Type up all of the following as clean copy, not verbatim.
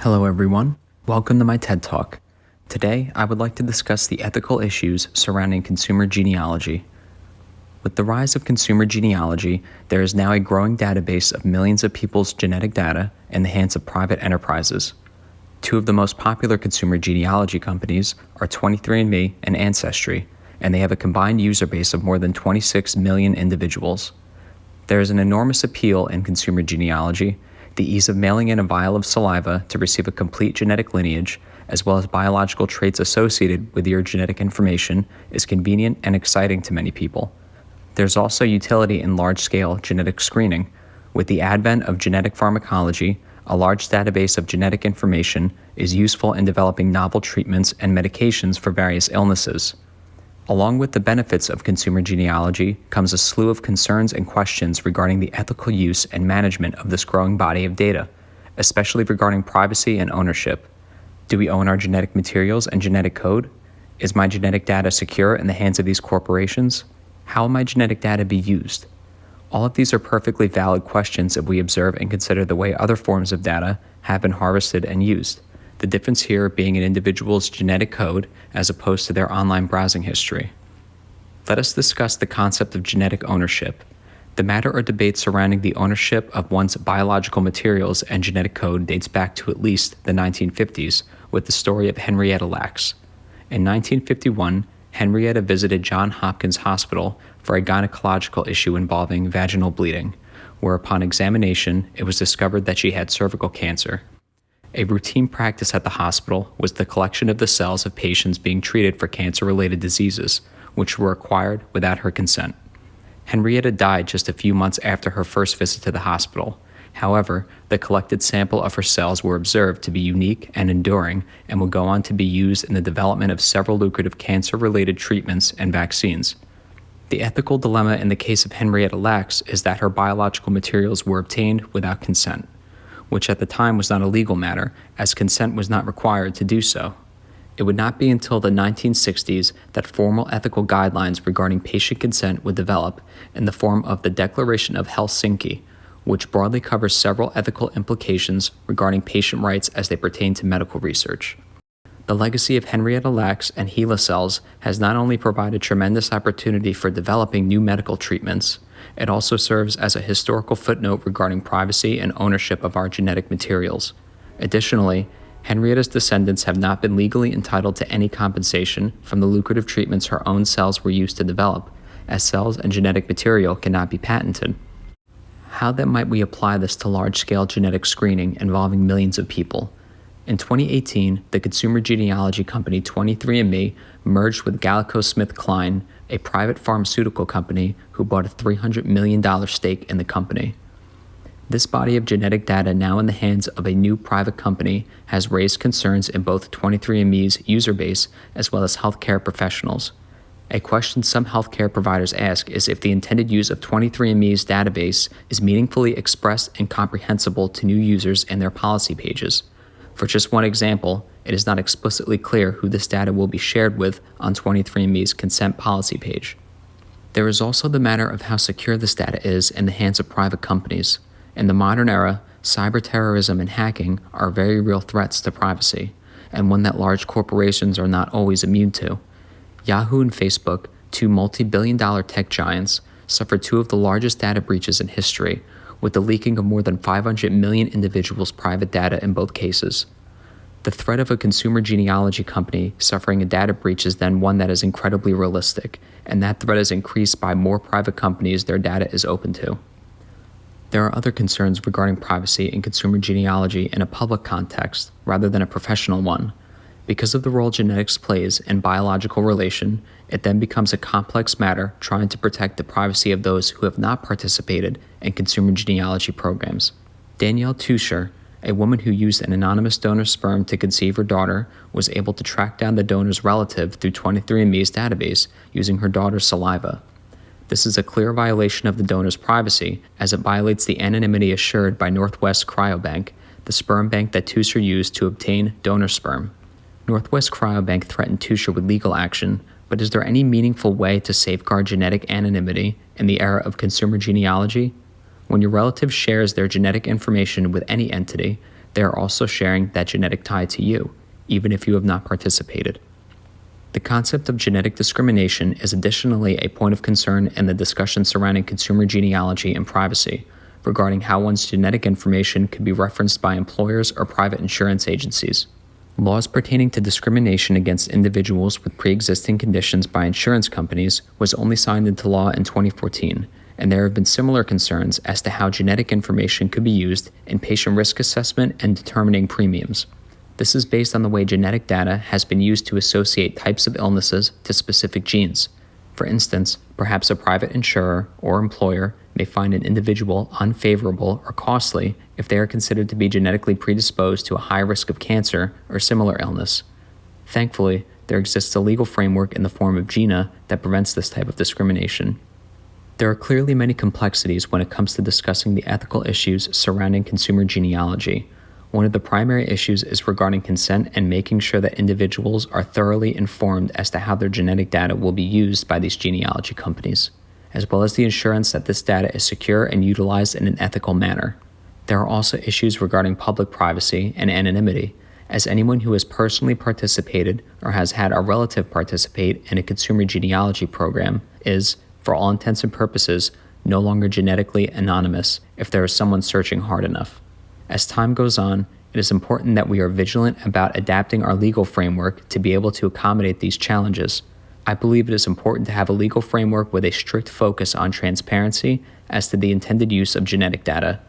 Hello everyone, welcome to my TED Talk. Today, I would like to discuss the ethical issues surrounding consumer genealogy. With the rise of consumer genealogy, there is now a growing database of millions of people's genetic data in the hands of private enterprises. Two of the most popular consumer genealogy companies are 23andMe and Ancestry, and they have a combined user base of more than 26 million individuals. There is an enormous appeal in consumer genealogy. The ease of mailing in a vial of saliva to receive a complete genetic lineage, as well as biological traits associated with your genetic information, is convenient and exciting to many people. There's also utility in large-scale genetic screening. With the advent of genetic pharmacology, a large database of genetic information is useful in developing novel treatments and medications for various illnesses. Along with the benefits of consumer genealogy comes a slew of concerns and questions regarding the ethical use and management of this growing body of data, especially regarding privacy and ownership. Do we own our genetic materials and genetic code? Is my genetic data secure in the hands of these corporations? How will my genetic data be used? All of these are perfectly valid questions if we observe and consider the way other forms of data have been harvested and used. The difference here being an individual's genetic code as opposed to their online browsing history. Let us discuss the concept of genetic ownership. The matter or debate surrounding the ownership of one's biological materials and genetic code dates back to at least the 1950s with the story of Henrietta Lacks. In 1951, Henrietta visited Johns Hopkins Hospital for a gynecological issue involving vaginal bleeding, where upon examination it was discovered that she had cervical cancer. A routine practice at the hospital was the collection of the cells of patients being treated for cancer-related diseases, which were acquired without her consent. Henrietta died just a few months after her first visit to the hospital. However, the collected sample of her cells were observed to be unique and enduring and will go on to be used in the development of several lucrative cancer-related treatments and vaccines. The ethical dilemma in the case of Henrietta Lacks is that her biological materials were obtained without consent, which at the time was not a legal matter, as consent was not required to do so. It would not be until the 1960s that formal ethical guidelines regarding patient consent would develop in the form of the Declaration of Helsinki, which broadly covers several ethical implications regarding patient rights as they pertain to medical research. The legacy of Henrietta Lacks and HeLa cells has not only provided tremendous opportunity for developing new medical treatments, it also serves as a historical footnote regarding privacy and ownership of our genetic materials. Additionally, Henrietta's descendants have not been legally entitled to any compensation from the lucrative treatments her own cells were used to develop, as cells and genetic material cannot be patented. How then might we apply this to large-scale genetic screening involving millions of people? In 2018, the consumer genealogy company 23andMe merged with GlaxoSmithKline, a private pharmaceutical company who bought a $300 million stake in the company. This body of genetic data now in the hands of a new private company has raised concerns in both 23andMe's user base as well as healthcare professionals. A question some healthcare providers ask is if the intended use of 23andMe's database is meaningfully expressed and comprehensible to new users in their policy pages. For just one example, it is not explicitly clear who this data will be shared with on 23andMe's consent policy page. There is also the matter of how secure this data is in the hands of private companies. In the modern era, cyber terrorism and hacking are very real threats to privacy, and one that large corporations are not always immune to. Yahoo and Facebook, two multi-billion-dollar tech giants, suffered two of the largest data breaches in history, with the leaking of more than 500 million individuals' private data in both cases. The threat of a consumer genealogy company suffering a data breach is then one that is incredibly realistic, and that threat is increased by more private companies their data is open to. There are other concerns regarding privacy in consumer genealogy in a public context rather than a professional one. Because of the role genetics plays in biological relation, it then becomes a complex matter trying to protect the privacy of those who have not participated in consumer genealogy programs. Danielle Tuscher, a woman who used an anonymous donor's sperm to conceive her daughter, was able to track down the donor's relative through 23andMe's database using her daughter's saliva. This is a clear violation of the donor's privacy, as it violates the anonymity assured by Northwest Cryobank, the sperm bank that Tuscher used to obtain donor sperm. Northwest Cryobank threatened Tuscher with legal action, but is there any meaningful way to safeguard genetic anonymity in the era of consumer genealogy? When your relative shares their genetic information with any entity, they are also sharing that genetic tie to you, even if you have not participated. The concept of genetic discrimination is additionally a point of concern in the discussion surrounding consumer genealogy and privacy, regarding how one's genetic information could be referenced by employers or private insurance agencies. Laws pertaining to discrimination against individuals with pre-existing conditions by insurance companies was only signed into law in 2014, and there have been similar concerns as to how genetic information could be used in patient risk assessment and determining premiums. This is based on the way genetic data has been used to associate types of illnesses to specific genes. For instance, perhaps a private insurer or employer may find an individual unfavorable or costly if they are considered to be genetically predisposed to a high risk of cancer or similar illness. Thankfully, there exists a legal framework in the form of GINA that prevents this type of discrimination. There are clearly many complexities when it comes to discussing the ethical issues surrounding consumer genealogy. One of the primary issues is regarding consent and making sure that individuals are thoroughly informed as to how their genetic data will be used by these genealogy companies, as well as the assurance that this data is secure and utilized in an ethical manner. There are also issues regarding public privacy and anonymity, as anyone who has personally participated or has had a relative participate in a consumer genealogy program is, for all intents and purposes, no longer genetically anonymous if there is someone searching hard enough. As time goes on, it is important that we are vigilant about adapting our legal framework to be able to accommodate these challenges. I believe it is important to have a legal framework with a strict focus on transparency as to the intended use of genetic data.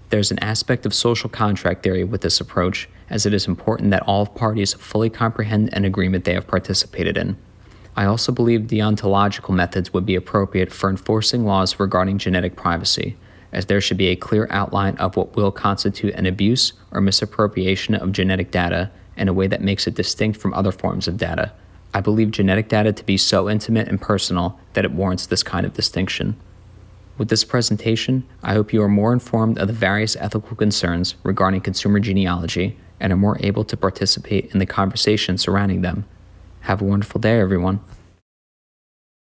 There's an aspect of social contract theory with this approach, as it is important that all parties fully comprehend an agreement they have participated in. I also believe deontological methods would be appropriate for enforcing laws regarding genetic privacy, as there should be a clear outline of what will constitute an abuse or misappropriation of genetic data in a way that makes it distinct from other forms of data. I believe genetic data to be so intimate and personal that it warrants this kind of distinction. With this presentation, I hope you are more informed of the various ethical concerns regarding consumer genealogy and are more able to participate in the conversation surrounding them. Have a wonderful day, everyone.